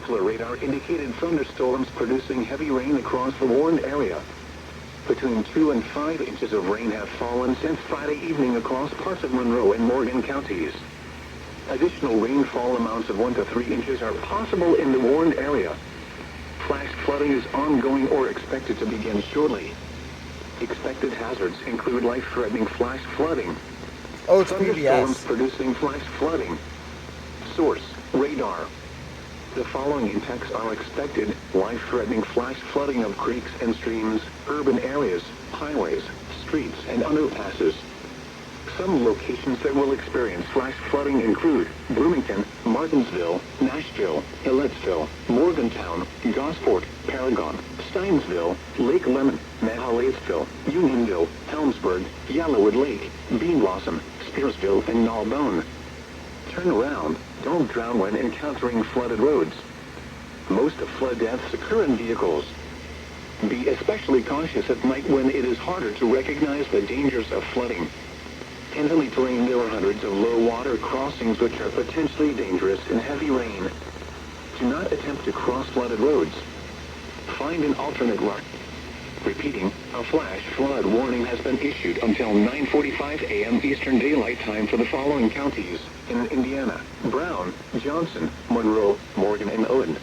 Peninsula radar indicated thunderstorms producing heavy rain across the warned area. Between 2 and 5 inches of rain have fallen since Friday evening across parts of Monroe and Morgan counties. Additional rainfall amounts of 1 to 3 inches are possible in the warned area. Flash flooding is ongoing or expected to begin shortly. Expected hazards include life-threatening flash flooding. Oh, it's Thunderstorms PDS. producing flash flooding. Source, radar. The following impacts are expected: life-threatening flash flooding of creeks and streams, urban areas, highways, streets, and underpasses. Some locations that will experience flash flooding include Bloomington, Martinsville, Nashville, Ellettsville, Morgantown, Gosport, Paragon, Steinsville, Lake Lemon, Mahalaseville, Unionville, Helmsburg, Yellowwood Lake, Bean Blossom, Spearsville, and Narbonne. Turn around. Don't drown when encountering flooded roads. Most flood deaths occur in vehicles. Be especially cautious at night when it is harder to recognize the dangers of flooding. In hilly terrain, there are hundreds of low water crossings which are potentially dangerous in heavy rain. Do not attempt to cross flooded roads. Find an alternate route. Repeating, a flash flood warning has been issued until 9:45 a.m. Eastern Daylight Time for the following counties in Indiana: Brown, Johnson, Monroe, Morgan, and Owen.